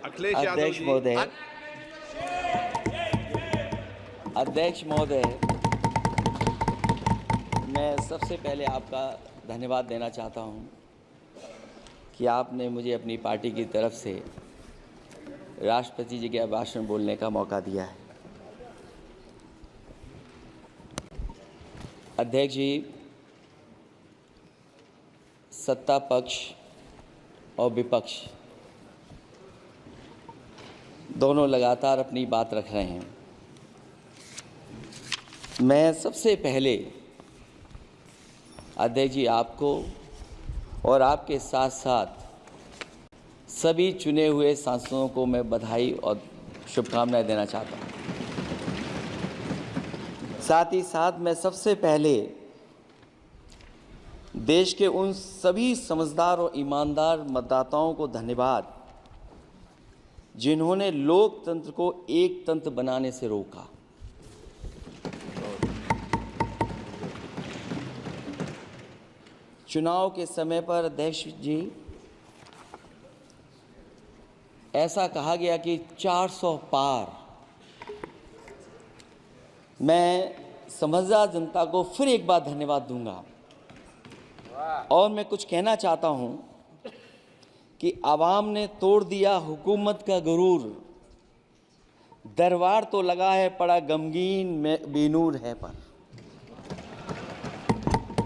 अखिलेश यादव अध्यक्ष जी। महोदय, अध्यक्ष महोदय, मैं सबसे पहले आपका धन्यवाद देना चाहता हूं कि आपने मुझे अपनी पार्टी की तरफ से राष्ट्रपति जी के भाषण बोलने का मौका दिया है। अध्यक्ष जी, सत्ता पक्ष और विपक्ष दोनों लगातार अपनी बात रख रहे हैं। मैं सबसे पहले अध्यक्ष जी आपको और आपके साथ साथ सभी चुने हुए सांसदों को मैं बधाई और शुभकामनाएं देना चाहता हूं। साथ ही साथ मैं सबसे पहले देश के उन सभी समझदार और ईमानदार मतदाताओं को धन्यवाद जिन्होंने लोकतंत्र को एक तंत्र बनाने से रोका। चुनाव के समय पर अध्यक्ष जी ऐसा कहा गया कि 400 पार। मैं समझदार जनता को फिर एक बार धन्यवाद दूंगा और मैं कुछ कहना चाहता हूं कि आवाम ने तोड़ दिया हुकूमत का गुरूर, दरबार तो लगा है पड़ा गमगीन में बेनूर है पर।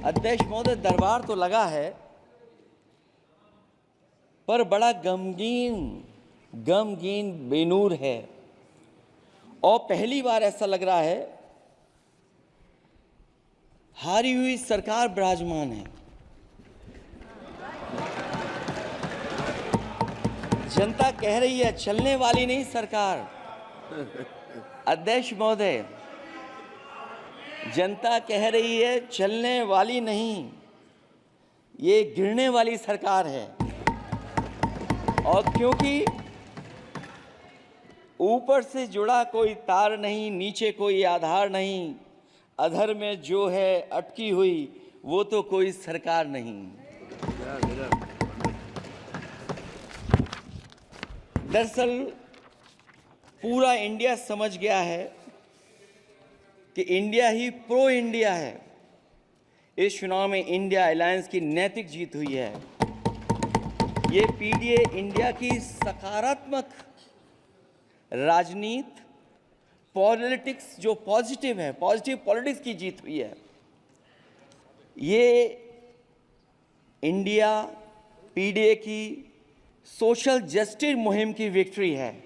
अध्यक्ष महोदय, दरबार तो लगा है पर बड़ा गमगीन बेनूर है और पहली बार ऐसा लग रहा है हारी हुई सरकार विराजमान है। जनता कह रही है चलने वाली नहीं सरकार। अध्यक्ष महोदय, जनता कह रही है चलने वाली नहीं, ये गिरने वाली सरकार है। और क्योंकि ऊपर से जुड़ा कोई तार नहीं, नीचे कोई आधार नहीं, अधर में जो है अटकी हुई वो तो कोई सरकार नहीं। दरअसल पूरा इंडिया समझ गया है कि इंडिया ही प्रो इंडिया है। इस चुनाव में इंडिया अलायंस की नैतिक जीत हुई है। ये पीडीए इंडिया की सकारात्मक राजनीति, पॉलिटिक्स जो पॉजिटिव है, पॉजिटिव पॉलिटिक्स की जीत हुई है। ये इंडिया पीडीए की सोशल जस्टिस मुहिम की विक्ट्री है।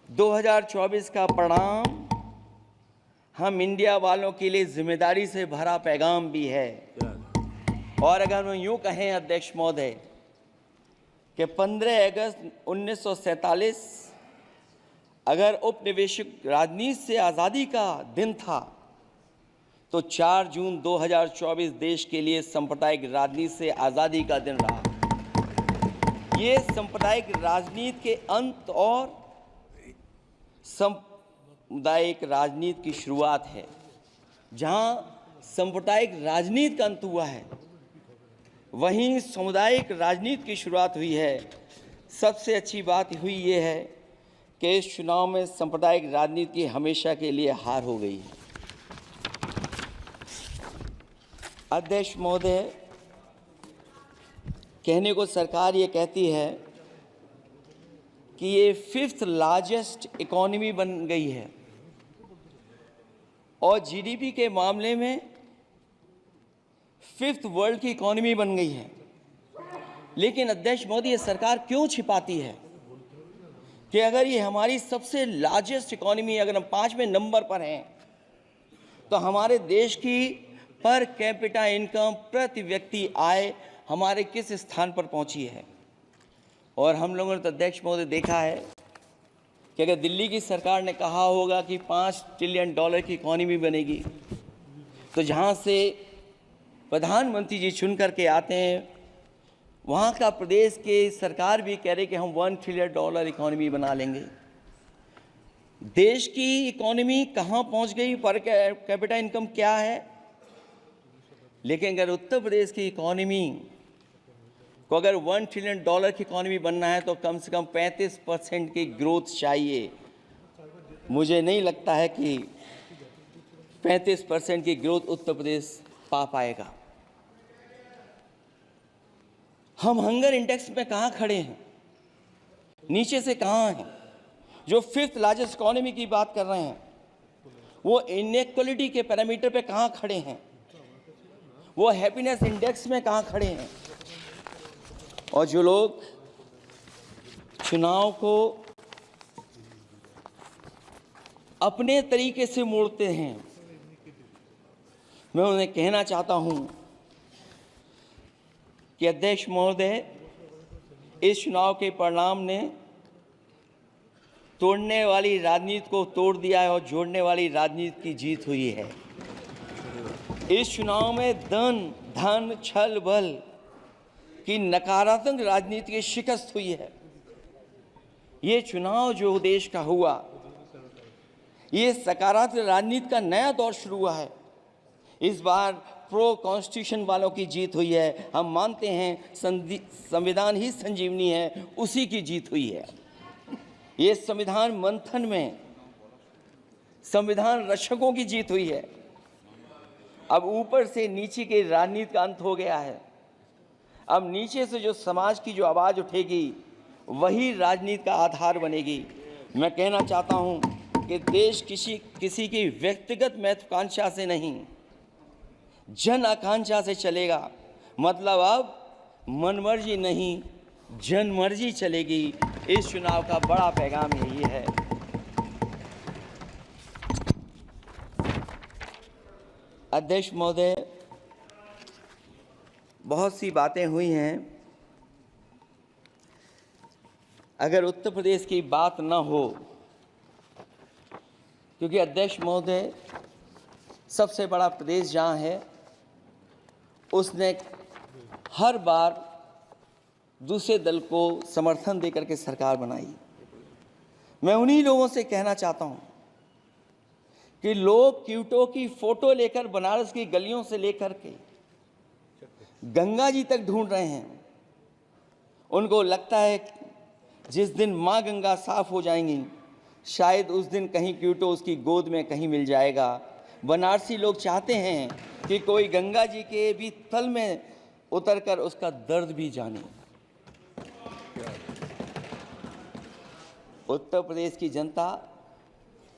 2024 का परिणाम हम इंडिया वालों के लिए जिम्मेदारी से भरा पैगाम भी है। और अगर हम यूं कहें अध्यक्ष महोदय कि 15 अगस्त 1947 अगर उपनिवेशिक राजनीति से आज़ादी का दिन था तो 4 जून 2024 देश के लिए सांप्रदायिक राजनीति से आज़ादी का दिन रहा। ये सांप्रदायिक राजनीति के अंत और सामुदायिक राजनीति की शुरुआत है। जहां सांप्रदायिक राजनीति का अंत हुआ है वहीं सामुदायिक राजनीति की शुरुआत हुई है। सबसे अच्छी बात हुई ये है कि इस चुनाव में सांप्रदायिक राजनीति की हमेशा के लिए हार हो गई है। अध्यक्ष महोदय, कहने को सरकार ये कहती है कि ये 5th लार्जेस्ट इकोनॉमी बन गई है और जीडीपी के मामले में 5th वर्ल्ड की इकोनॉमी बन गई है। लेकिन अध्यक्ष मोदी, ये सरकार क्यों छिपाती है कि अगर ये हमारी सबसे लार्जेस्ट इकोनॉमी, अगर हम 5वें नंबर पर हैं, तो हमारे देश की पर कैपिटा इनकम, प्रति व्यक्ति आय हमारे किस स्थान पर पहुंची है। और हम लोगों ने तो अध्यक्ष महोदय देखा है कि अगर दिल्ली की सरकार ने कहा होगा कि $5 ट्रिलियन की इकोनॉमी बनेगी, तो जहां से प्रधानमंत्री जी चुन करके आते हैं वहाँ का प्रदेश के सरकार भी कह रहे कि हम $1 ट्रिलियन इकोनॉमी बना लेंगे। देश की इकोनॉमी कहाँ पहुँच गई, पर कैपिटा इनकम क्या है। लेकिन अगर उत्तर प्रदेश की इकोनॉमी को अगर $1 ट्रिलियन की इकॉनमी बनना है तो कम से कम 35% की ग्रोथ चाहिए। मुझे नहीं लगता है कि 35% की ग्रोथ उत्तर प्रदेश पा पाएगा। हम हंगर इंडेक्स में कहाँ खड़े हैं, नीचे से कहाँ हैं। जो 5th लार्जेस्ट इकोनॉमी की बात कर रहे हैं वो इनइक्वालिटी के पैरामीटर पे कहाँ खड़े हैं, वो हैप्पीनेस इंडेक्स में कहाँ खड़े हैं। और जो लोग चुनाव को अपने तरीके से मोड़ते हैं, मैं उन्हें कहना चाहता हूं कि अध्यक्ष महोदय, इस चुनाव के परिणाम ने तोड़ने वाली राजनीति को तोड़ दिया है और जोड़ने वाली राजनीति की जीत हुई है। इस चुनाव में धन छल बल की नकारात्मक राजनीति की शिकस्त हुई है। ये चुनाव जो देश का हुआ, ये सकारात्मक राजनीति का नया दौर शुरू हुआ है। इस बार प्रो कॉन्स्टिट्यूशन वालों की जीत हुई है। हम मानते हैं संविधान ही संजीवनी है, उसी की जीत हुई है। ये संविधान मंथन में संविधान रक्षकों की जीत हुई है। अब ऊपर से नीचे की राजनीति का अंत हो गया है। अब नीचे से जो समाज की जो आवाज़ उठेगी वही राजनीति का आधार बनेगी। मैं कहना चाहता हूं कि देश किसी की व्यक्तिगत महत्वाकांक्षा से नहीं, जन आकांक्षा से चलेगा। मतलब अब मनमर्जी नहीं, जनमर्जी चलेगी। इस चुनाव का बड़ा पैगाम यही है। अध्यक्ष महोदय, बहुत सी बातें हुई हैं। अगर उत्तर प्रदेश की बात न हो, क्योंकि अध्यक्ष महोदय सबसे बड़ा प्रदेश जहाँ है उसने हर बार दूसरे दल को समर्थन देकर के सरकार बनाई। मैं उन्हीं लोगों से कहना चाहता हूं कि लोग क्यूटो की फोटो लेकर बनारस की गलियों से लेकर के गंगा जी तक ढूंढ रहे हैं। उनको लगता है जिस दिन माँ गंगा साफ हो जाएंगी, शायद उस दिन कहीं क्यूटो उसकी गोद में कहीं मिल जाएगा। बनारसी लोग चाहते हैं कि कोई गंगा जी के भी तल में उतरकर उसका दर्द भी जाने। उत्तर प्रदेश की जनता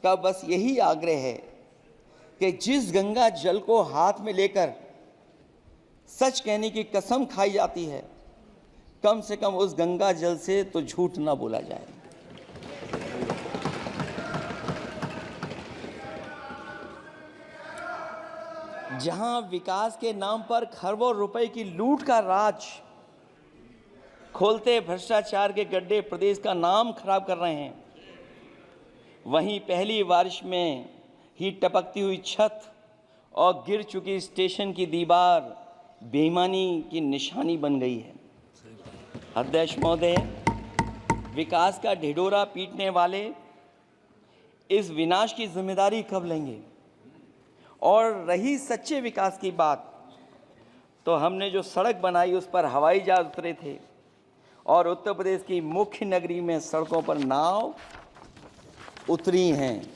का बस यही आग्रह है कि जिस गंगा जल को हाथ में लेकर सच कहने की कसम खाई जाती है, कम से कम उस गंगा जल से तो झूठ ना बोला जाए। जहां विकास के नाम पर खरबों रुपए की लूट का राज खोलते भ्रष्टाचार के गड्ढे प्रदेश का नाम खराब कर रहे हैं, वहीं पहली बारिश में ही टपकती हुई छत और गिर चुकी स्टेशन की दीवार बेईमानी की निशानी बन गई है। अध्यक्ष महोदय, विकास का ढिढोरा पीटने वाले इस विनाश की जिम्मेदारी कब लेंगे? और रही सच्चे विकास की बात, तो हमने जो सड़क बनाई उस पर हवाई जहाज उतरे थे और उत्तर प्रदेश की मुख्य नगरी में सड़कों पर नाव उतरी हैं।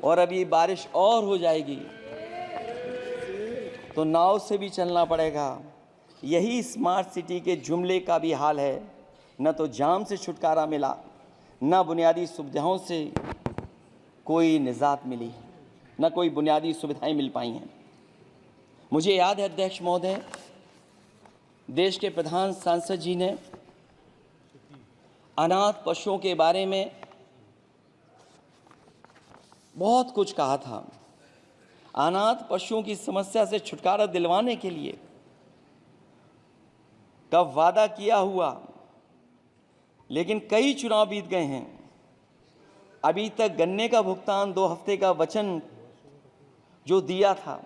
और अभी बारिश और हो जाएगी तो नाव से भी चलना पड़ेगा। यही स्मार्ट सिटी के जुमले का भी हाल है। न तो जाम से छुटकारा मिला, न बुनियादी सुविधाओं से कोई निजात मिली, न कोई बुनियादी सुविधाएं मिल पाई हैं। मुझे याद है अध्यक्ष महोदय, देश के प्रधान सांसद जी ने अनाथ पशुओं के बारे में बहुत कुछ कहा था। अनाथ पशुओं की समस्या से छुटकारा दिलवाने के लिए कब वादा किया हुआ, लेकिन कई चुनाव बीत गए हैं, अभी तक गन्ने का भुगतान 2 हफ्ते का वचन जो दिया था,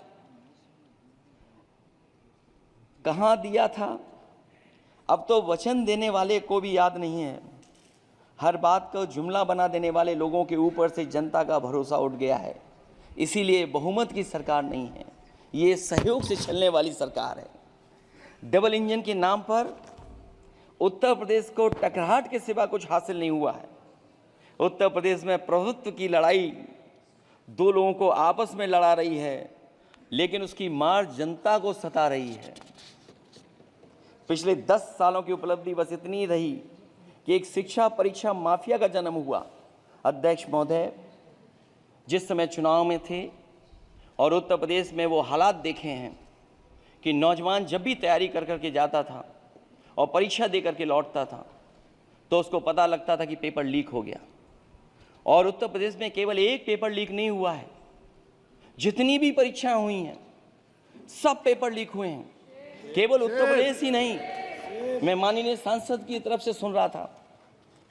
कहाँ दिया था? अब तो वचन देने वाले को भी याद नहीं है। हर बात को जुमला बना देने वाले लोगों के ऊपर से जनता का भरोसा उठ गया है। इसीलिए बहुमत की सरकार नहीं है, ये सहयोग से चलने वाली सरकार है। डबल इंजन के नाम पर उत्तर प्रदेश को टकराहट के सिवा कुछ हासिल नहीं हुआ है। उत्तर प्रदेश में प्रभुत्व की लड़ाई दो लोगों को आपस में लड़ा रही है, लेकिन उसकी मार जनता को सता रही है। पिछले 10 सालों की उपलब्धि बस इतनी रही कि एक शिक्षा परीक्षा माफिया का जन्म हुआ। अध्यक्ष महोदय, जिस समय चुनाव में थे और उत्तर प्रदेश में वो हालात देखे हैं कि नौजवान जब भी तैयारी कर करके जाता था और परीक्षा दे करके लौटता था तो उसको पता लगता था कि पेपर लीक हो गया। और उत्तर प्रदेश में केवल एक पेपर लीक नहीं हुआ है, जितनी भी परीक्षाएं हुई हैं सब पेपर लीक हुए हैं। केवल उत्तर प्रदेश ही नहीं, मैं माननीय सांसद की तरफ से सुन रहा था,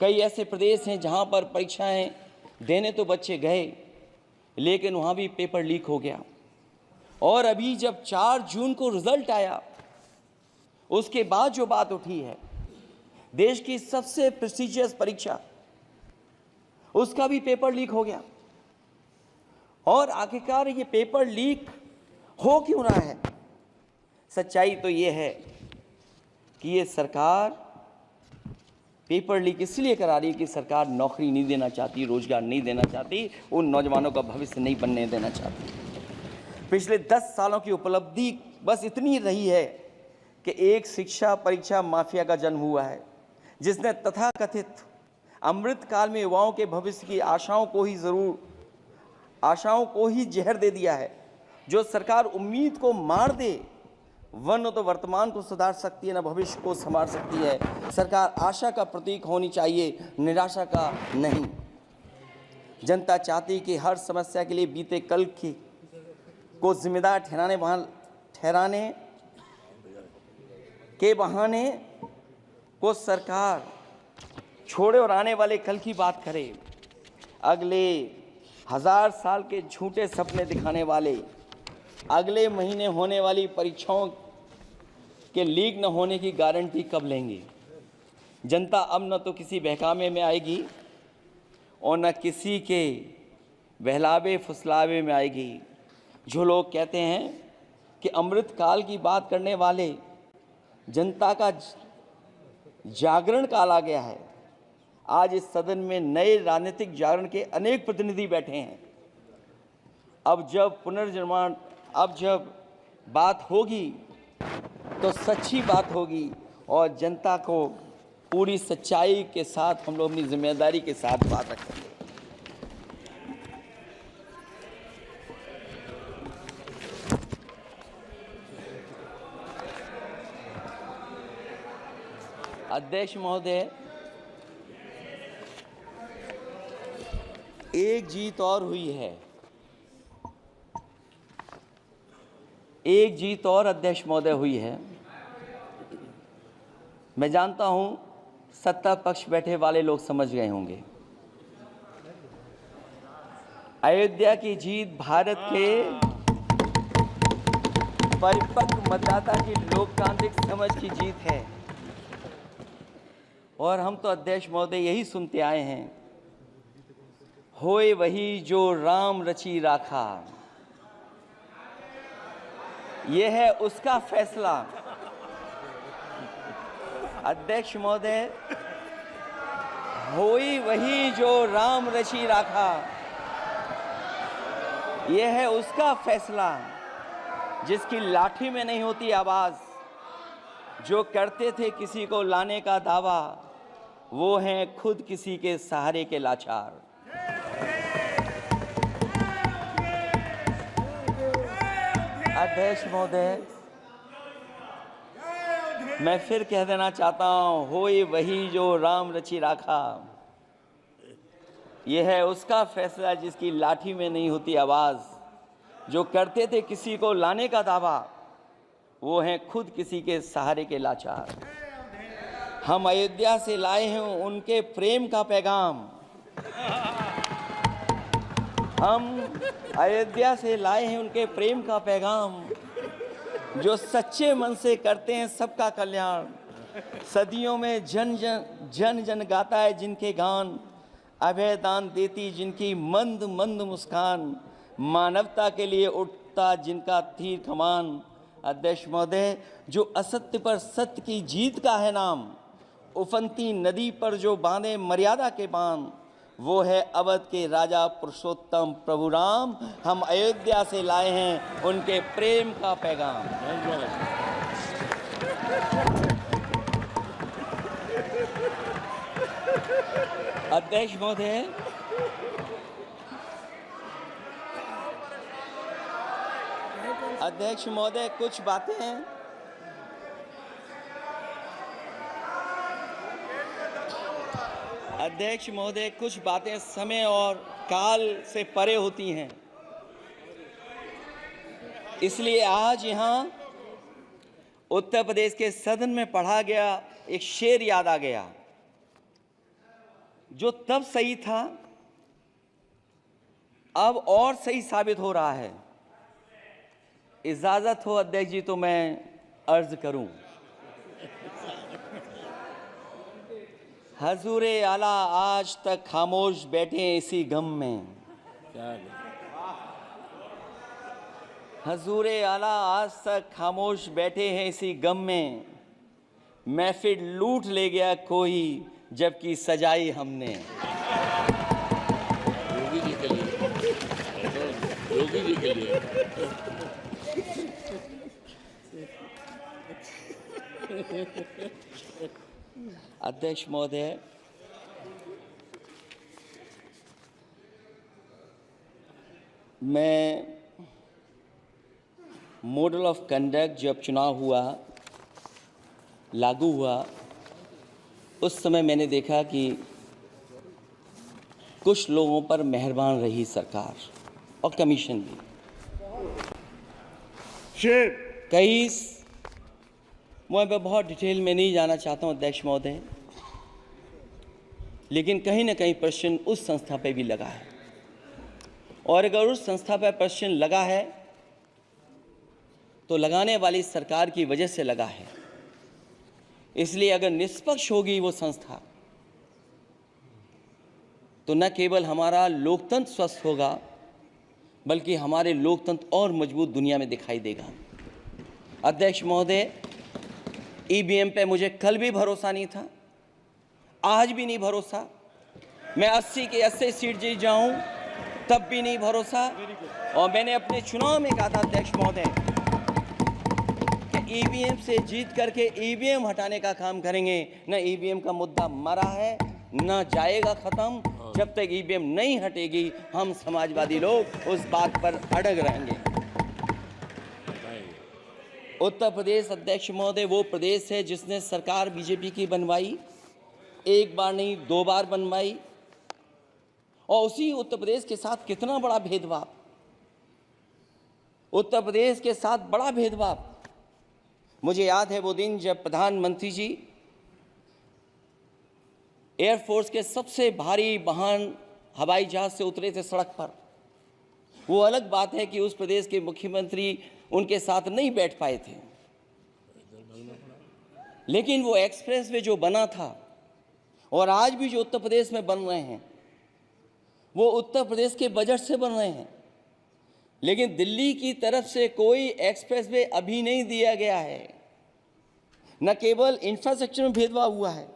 कई ऐसे प्रदेश हैं जहां पर परीक्षाएं देने तो बच्चे गए लेकिन वहां भी पेपर लीक हो गया। और अभी जब 4 जून को रिजल्ट आया, उसके बाद जो बात उठी है, देश की सबसे प्रेस्टिजियस परीक्षा, उसका भी पेपर लीक हो गया। और आखिरकार ये पेपर लीक हो क्यों रहा है? सच्चाई तो ये है कि ये सरकार पेपर लीक इसलिए करा रही है कि सरकार नौकरी नहीं देना चाहती, रोजगार नहीं देना चाहती, उन नौजवानों का भविष्य नहीं बनने देना चाहती। पिछले 10 सालों की उपलब्धि बस इतनी रही है कि एक शिक्षा परीक्षा माफिया का जन्म हुआ है, जिसने तथाकथित अमृत काल में युवाओं के भविष्य की आशाओं को ही जहर दे दिया है। जो सरकार उम्मीद को मार दे, वह न तो वर्तमान को सुधार सकती है, न भविष्य को संवार सकती है। सरकार आशा का प्रतीक होनी चाहिए, निराशा का नहीं। जनता चाहती कि हर समस्या के लिए बीते कल को जिम्मेदार ठहराने के बहाने को सरकार छोड़े और आने वाले कल की बात करे। अगले 1000 साल के झूठे सपने दिखाने वाले अगले महीने होने वाली परीक्षाओं के लीक न होने की गारंटी कब लेंगे? जनता अब न तो किसी बहकावे में आएगी और न किसी के बहलावे फुसलावे में आएगी। जो लोग कहते हैं कि अमृत काल की बात करने वाले जनता का जागरण काल आ गया है, आज इस सदन में नए राजनीतिक जागरण के अनेक प्रतिनिधि बैठे हैं। अब जब बात होगी तो सच्ची बात होगी और जनता को पूरी सच्चाई के साथ हम लोग अपनी जिम्मेदारी के साथ बात रखेंगे। अध्यक्ष महोदय, एक जीत और हुई है, एक जीत और अध्यक्ष महोदय हुई है। मैं जानता हूं सत्ता पक्ष बैठे वाले लोग समझ गए होंगे। अयोध्या की जीत भारत के परिपक्व मतदाता की लोकतांत्रिक समझ की जीत है। और हम तो अध्यक्ष महोदय यही सुनते आए हैं, होए वही जो राम रची राखा, यह है उसका फैसला। अध्यक्ष महोदय, होई वही जो राम रची राखा, यह है उसका फैसला। जिसकी लाठी में नहीं होती आवाज, जो करते थे किसी को लाने का दावा, वो हैं खुद किसी के सहारे के लाचार। अध्यक्ष महोदय, मैं फिर कह देना चाहता हूं, होए वही जो राम रची राखा, यह है उसका फैसला जिसकी लाठी में नहीं होती आवाज, जो करते थे किसी को लाने का दावा, वो हैं खुद किसी के सहारे के लाचार। हम अयोध्या से लाए हैं उनके प्रेम का पैगाम, हम अयोध्या से लाए हैं उनके प्रेम का पैगाम, जो सच्चे मन से करते हैं सबका कल्याण। सदियों में जन जन गाता है जिनके गान, अभय दान देती जिनकी मंद मंद मुस्कान, मानवता के लिए उठता जिनका तीर कमान। अध्यक्ष महोदय, जो असत्य पर सत्य की जीत का है नाम, उफनती नदी पर जो बांधे मर्यादा के बांध, वो है अवध के राजा पुरुषोत्तम प्रभु राम। हम अयोध्या से लाए हैं उनके प्रेम का पैगाम। अध्यक्ष महोदय, कुछ बातें हैं। अध्यक्ष महोदय, कुछ बातें समय और काल से परे होती हैं, इसलिए आज यहाँ उत्तर प्रदेश के सदन में पढ़ा गया एक शेर याद आ गया, जो तब सही था अब और सही साबित हो रहा है। इजाजत हो अध्यक्ष जी तो मैं अर्ज करूं। हजूरे आला आज तक खामोश बैठे इसी गम में, हजूरे आला आज तक खामोश बैठे हैं इसी गम में, महफिल लूट ले गया कोई जबकि सजाई हमने। योगी जी के लिए, योगी जी के लिए। अध्यक्ष महोदय, मैं मॉडल ऑफ कंडक्ट जब चुनाव हुआ, लागू हुआ, उस समय मैंने देखा कि कुछ लोगों पर मेहरबान रही सरकार और कमीशन भी। कई मैं बहुत डिटेल में नहीं जाना चाहता हूं अध्यक्ष महोदय, लेकिन कहीं ना कहीं प्रश्न उस संस्था पे भी लगा है, और अगर उस संस्था पर प्रश्न लगा है तो लगाने वाली सरकार की वजह से लगा है। इसलिए अगर निष्पक्ष होगी वो संस्था तो न केवल हमारा लोकतंत्र स्वस्थ होगा, बल्कि हमारे लोकतंत्र और मजबूत दुनिया में दिखाई देगा। अध्यक्ष महोदय, ईवीएम पे मुझे कल भी भरोसा नहीं था, आज भी नहीं भरोसा। मैं 80 के 80 सीट जीत जाऊं तब भी नहीं भरोसा। और मैंने अपने चुनाव में कहा था अध्यक्ष महोदय कि ईवीएम से जीत करके ईवीएम हटाने का काम करेंगे। न ईवीएम का मुद्दा मरा है, न जाएगा खत्म। जब तक ईवीएम नहीं हटेगी हम समाजवादी लोग उस बात पर अड़ग रहेंगे। उत्तर प्रदेश अध्यक्ष महोदय वो प्रदेश है जिसने सरकार बीजेपी की बनवाई, एक बार नहीं 2 बार बनवाई, और उसी उत्तर प्रदेश के साथ कितना बड़ा भेदभाव, उत्तर प्रदेश के साथ बड़ा भेदभाव। मुझे याद है वो दिन जब प्रधानमंत्री जी एयरफोर्स के सबसे भारी वाहन हवाई जहाज से उतरे थे सड़क पर। वो अलग बात है कि उस प्रदेश के मुख्यमंत्री उनके साथ नहीं बैठ पाए थे, लेकिन वो एक्सप्रेसवे जो बना था और आज भी जो उत्तर प्रदेश में बन रहे हैं वो उत्तर प्रदेश के बजट से बन रहे हैं। लेकिन दिल्ली की तरफ से कोई एक्सप्रेसवे अभी नहीं दिया गया है। न केवल इंफ्रास्ट्रक्चर में भेदभाव हुआ है,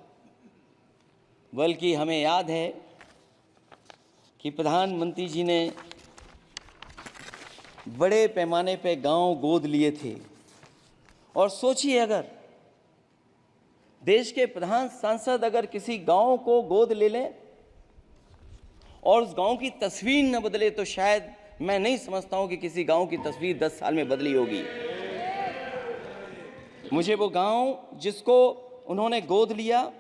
बल्कि हमें याद है कि प्रधानमंत्री जी ने बड़े पैमाने पे गांव गोद लिए थे। और सोचिए, अगर देश के प्रधान सांसद अगर किसी गांव को गोद ले लें और उस गांव की तस्वीर न बदले, तो शायद मैं नहीं समझता हूं कि किसी गांव की तस्वीर 10 साल में बदली होगी। मुझे वो गांव जिसको उन्होंने गोद लिया,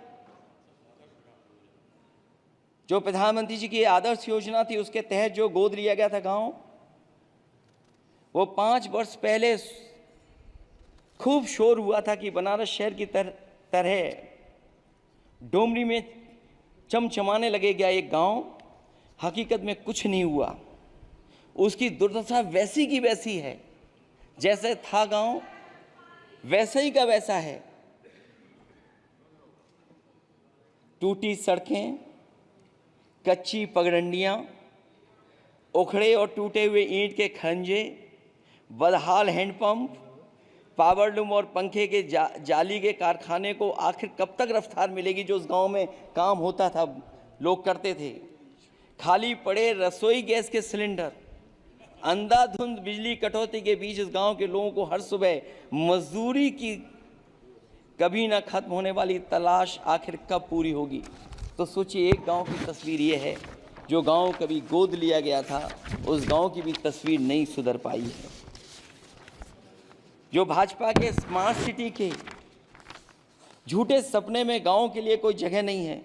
जो प्रधानमंत्री जी की आदर्श योजना थी उसके तहत जो गोद लिया गया था गांव, वो 5 वर्ष पहले खूब शोर हुआ था कि बनारस शहर की तरह डोमरी में चमचमाने लगेगा एक गांव। हकीकत में कुछ नहीं हुआ। उसकी दुर्दशा वैसी की वैसी है, जैसे था गांव वैसे ही का वैसा है। टूटी सड़कें, कच्ची पगडंडियां, उखड़े और टूटे हुए ईंट के खंजे, बदहाल हैंडपंप, पावरलूम और पंखे के जाली के कारखाने को आखिर कब तक रफ्तार मिलेगी जो उस गांव में काम होता था, लोग करते थे। खाली पड़े रसोई गैस के सिलेंडर, अंधाधुंध बिजली कटौती के बीच इस गांव के लोगों को हर सुबह मजदूरी की कभी ना खत्म होने वाली तलाश आखिर कब पूरी होगी। तो सोचिए, एक गांव की तस्वीर ये है, जो गांव कभी गोद लिया गया था उस गांव की भी तस्वीर नहीं सुधर पाई है। जो भाजपा के स्मार्ट सिटी के झूठे सपने में गांव के लिए कोई जगह नहीं है।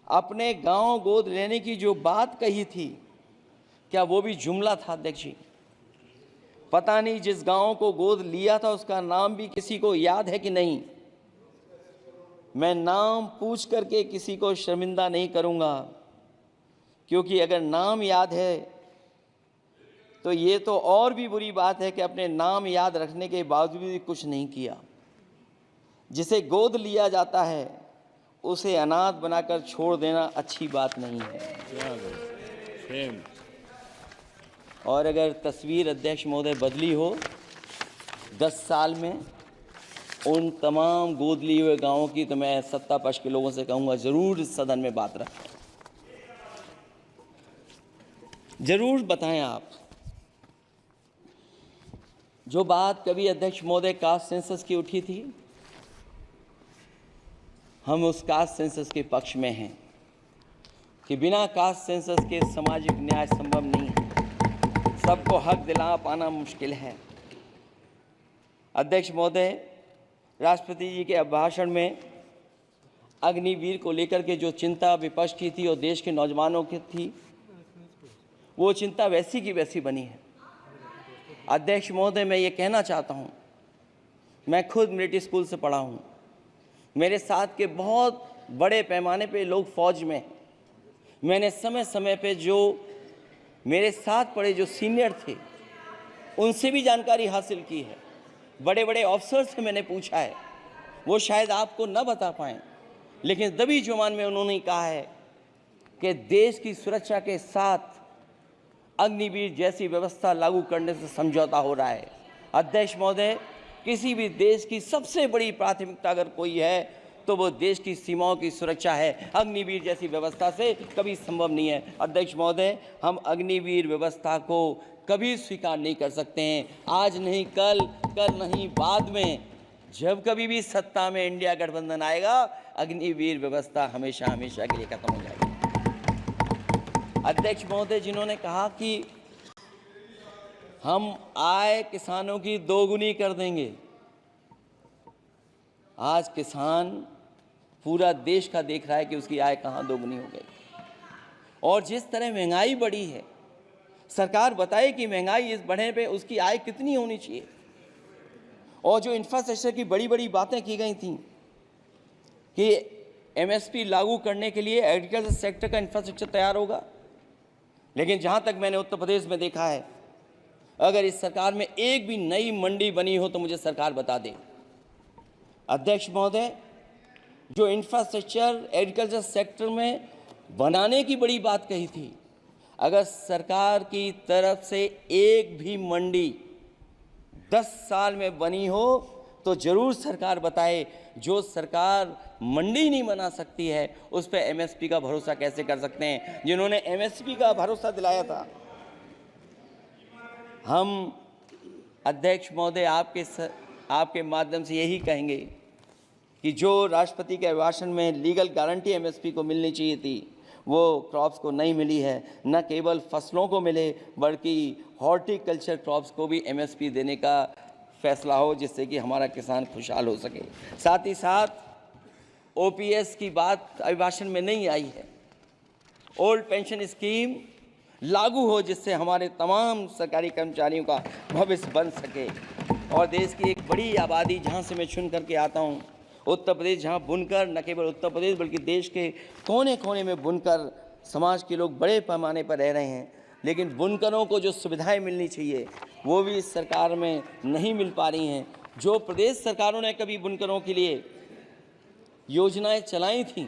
अपने गांव गोद लेने की जो बात कही थी, क्या वो भी जुमला था अध्यक्ष जी? पता नहीं जिस गांव को गोद लिया था उसका नाम भी किसी को याद है कि नहीं। मैं नाम पूछ करके किसी को शर्मिंदा नहीं करूंगा, क्योंकि अगर नाम याद है तो ये तो और भी बुरी बात है कि अपने नाम याद रखने के बावजूद भी कुछ नहीं किया। जिसे गोद लिया जाता है उसे अनाथ बनाकर छोड़ देना अच्छी बात नहीं है। और अगर तस्वीर अध्यक्ष महोदय बदली हो 10 साल में उन तमाम गोद लिए हुए गांवों की, तो मैं सत्ता पक्ष के लोगों से कहूँगा ज़रूर इस सदन में बात रखें, ज़रूर बताएं आप। जो बात कभी अध्यक्ष महोदय कास्ट सेंसस की उठी थी, हम उस कास्ट सेंसस के पक्ष में हैं कि बिना कास्ट सेंसस के सामाजिक न्याय संभव नहीं है। सबको हक दिला पाना मुश्किल है। अध्यक्ष महोदय, राष्ट्रपति जी के अभिभाषण में अग्निवीर को लेकर के जो चिंता विपक्ष की थी और देश के नौजवानों की थी, वो चिंता वैसी की वैसी बनी है। अध्यक्ष महोदय, मैं ये कहना चाहता हूँ, मैं खुद मिलिट्री स्कूल से पढ़ा हूँ, मेरे साथ के बहुत बड़े पैमाने पे लोग फौज में हैं। मैंने समय समय पे जो मेरे साथ पढ़े जो सीनियर थे उनसे भी जानकारी हासिल की है। बड़े बड़े ऑफिसर से मैंने पूछा है, वो शायद आपको न बता पाएँ, लेकिन दबी जुबान में उन्होंने कहा है कि देश की सुरक्षा के साथ अग्निवीर जैसी व्यवस्था लागू करने से समझौता हो रहा है। अध्यक्ष महोदय, किसी भी देश की सबसे बड़ी प्राथमिकता अगर कोई है तो वो देश की सीमाओं की सुरक्षा है। अग्निवीर जैसी व्यवस्था से कभी संभव नहीं है। अध्यक्ष महोदय, हम अग्निवीर व्यवस्था को कभी स्वीकार नहीं कर सकते हैं। आज नहीं कल, कल नहीं बाद में, जब कभी भी सत्ता में इंडिया गठबंधन आएगा, अग्निवीर व्यवस्था हमेशा हमेशा के लिए खत्म हो जाएगी। अध्यक्ष महोदय, जिन्होंने कहा कि हम आय किसानों की दोगुनी कर देंगे, आज किसान पूरा देश का देख रहा है कि उसकी आय कहाँ दोगुनी हो गई। और जिस तरह महंगाई बढ़ी है, सरकार बताए कि महंगाई इस बढ़ने पे उसकी आय कितनी होनी चाहिए। और जो इंफ्रास्ट्रक्चर की बड़ी बड़ी बातें की गई थी कि एमएसपी लागू करने के लिए एग्रीकल्चर सेक्टर का इंफ्रास्ट्रक्चर तैयार होगा, लेकिन जहाँ तक मैंने उत्तर प्रदेश में देखा है, अगर इस सरकार में एक भी नई मंडी बनी हो तो मुझे सरकार बता दे। अध्यक्ष महोदय, जो इंफ्रास्ट्रक्चर एग्रीकल्चर सेक्टर में बनाने की बड़ी बात कही थी, अगर सरकार की तरफ से एक भी मंडी 10 साल में बनी हो तो ज़रूर सरकार बताए। जो सरकार मंडी नहीं बना सकती है उस पर एमएसपी का भरोसा कैसे कर सकते हैं? जिन्होंने एमएसपी का भरोसा दिलाया था। हम अध्यक्ष महोदय आपके माध्यम से यही कहेंगे कि जो राष्ट्रपति के अभिभाषण में लीगल गारंटी एमएसपी को मिलनी चाहिए थी, वो क्रॉप्स को नहीं मिली है। न केवल फसलों को मिले बल्कि हॉर्टिकल्चर क्रॉप्स को भी एमएसपी देने का फैसला हो, जिससे कि हमारा किसान खुशहाल हो सके। साथ ही साथ ओपीएस की बात अभिभाषण में नहीं आई है। ओल्ड पेंशन स्कीम लागू हो, जिससे हमारे तमाम सरकारी कर्मचारियों का भविष्य बन सके। और देश की एक बड़ी आबादी जहाँ से मैं चुन करके आता हूँ, उत्तर प्रदेश, जहाँ बुनकर, न केवल उत्तर प्रदेश बल्कि देश के कोने कोने में बुनकर समाज के लोग बड़े पैमाने पर रह रहे हैं, लेकिन बुनकरों को जो सुविधाएं मिलनी चाहिए वो भी इस सरकार में नहीं मिल पा रही हैं। जो प्रदेश सरकारों ने कभी बुनकरों के लिए योजनाएं चलाई थीं,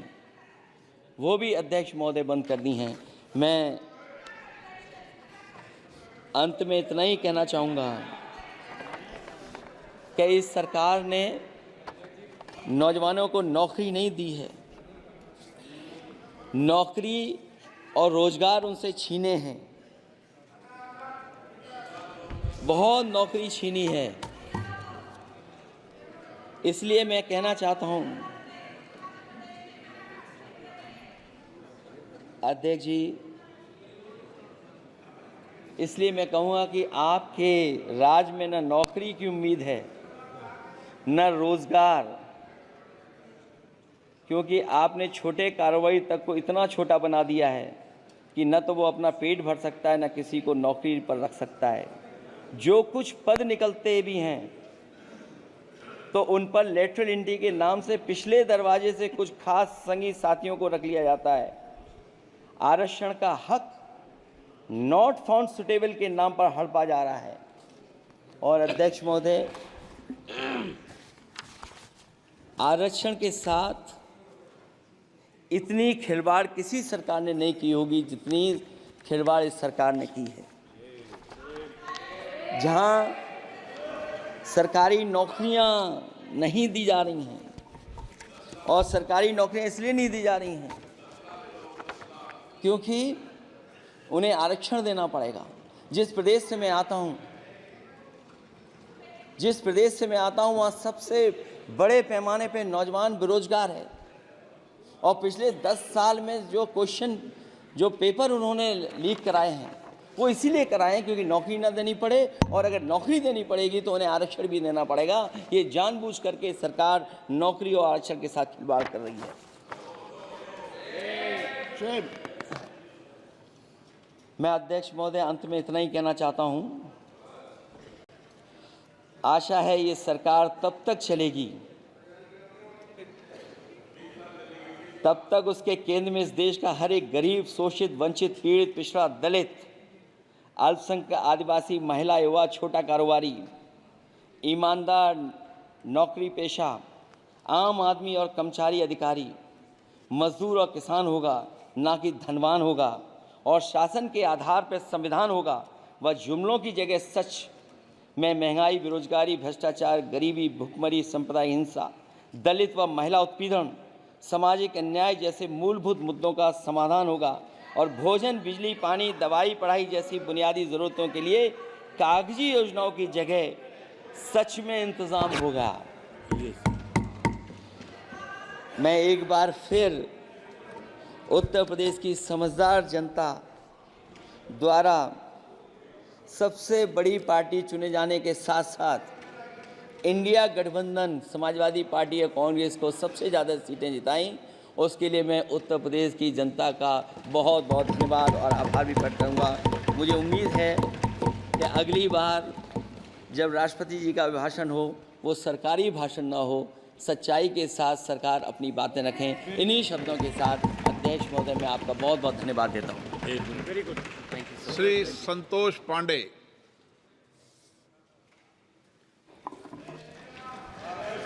वो भी अध्यक्ष महोदय बंद कर दी हैं। मैं अंत में इतना ही कहना चाहूँगा कि इस सरकार ने नौजवानों को नौकरी नहीं दी है, नौकरी और रोजगार उनसे छीने हैं, बहुत नौकरी छीनी है। इसलिए मैं कहना चाहता हूं अध्यक्ष जी, इसलिए मैं कहूँगा कि आपके राज में न नौकरी की उम्मीद है न रोजगार, क्योंकि आपने छोटे कारोबारी तक को इतना छोटा बना दिया है कि न तो वो अपना पेट भर सकता है न किसी को नौकरी पर रख सकता है। जो कुछ पद निकलते भी हैं तो उन पर लेटरल एंट्री के नाम से पिछले दरवाजे से कुछ खास संगी साथियों को रख लिया जाता है। आरक्षण का हक नॉट फाउंड सुटेबल के नाम पर हड़पा जा रहा है। और अध्यक्ष महोदय, आरक्षण के साथ इतनी खिलवाड़ किसी सरकार ने नहीं की होगी जितनी खिलवाड़ इस सरकार ने की है। जहां सरकारी नौकरियां नहीं दी जा रही हैं, और सरकारी नौकरियां इसलिए नहीं दी जा रही हैं क्योंकि उन्हें आरक्षण देना पड़ेगा। जिस प्रदेश से मैं आता हूं वहाँ सबसे बड़े पैमाने पे नौजवान बेरोजगार है, और पिछले 10 साल में जो पेपर उन्होंने लीक कराए हैं वो इसीलिए कराए हैं क्योंकि नौकरी ना देनी पड़े, और अगर नौकरी देनी पड़ेगी तो उन्हें आरक्षण भी देना पड़ेगा। ये जानबूझ करके सरकार नौकरी और आरक्षण के साथ खिलवाड़ कर रही है। मैं अध्यक्ष महोदय अंत में इतना ही कहना चाहता हूं, आशा है ये सरकार तब तक चलेगी तब तक उसके केंद्र में इस देश का हर एक गरीब, शोषित, वंचित, पीड़ित, पिछड़ा, दलित, अल्पसंख्यक, आदिवासी, महिला, युवा, छोटा कारोबारी, ईमानदार, नौकरी पेशा, आम आदमी और कर्मचारी अधिकारी, मजदूर और किसान होगा, ना कि धनवान होगा। और शासन के आधार पर संविधान होगा। वह जुमलों की जगह सच में महंगाई, बेरोजगारी, भ्रष्टाचार, गरीबी, भुखमरी, सांप्रदायिक हिंसा, दलित व महिला उत्पीड़न, सामाजिक अन्याय जैसे मूलभूत मुद्दों का समाधान होगा। और भोजन, बिजली, पानी, दवाई, पढ़ाई जैसी बुनियादी ज़रूरतों के लिए कागजी योजनाओं की जगह सच में इंतज़ाम होगा। मैं एक बार फिर उत्तर प्रदेश की समझदार जनता द्वारा सबसे बड़ी पार्टी चुने जाने के साथ साथ इंडिया गठबंधन समाजवादी पार्टी और कांग्रेस को सबसे ज़्यादा सीटें जिताई, उसके लिए मैं उत्तर प्रदेश की जनता का बहुत बहुत धन्यवाद और आभार भी प्रकट करूँगा। मुझे उम्मीद है कि अगली बार जब राष्ट्रपति जी का भाषण हो वो सरकारी भाषण ना हो, सच्चाई के साथ सरकार अपनी बातें रखें। इन्हीं शब्दों के साथ अध्यक्ष महोदय मैं आपका बहुत बहुत धन्यवाद देता हूँ। श्री संतोष पांडे।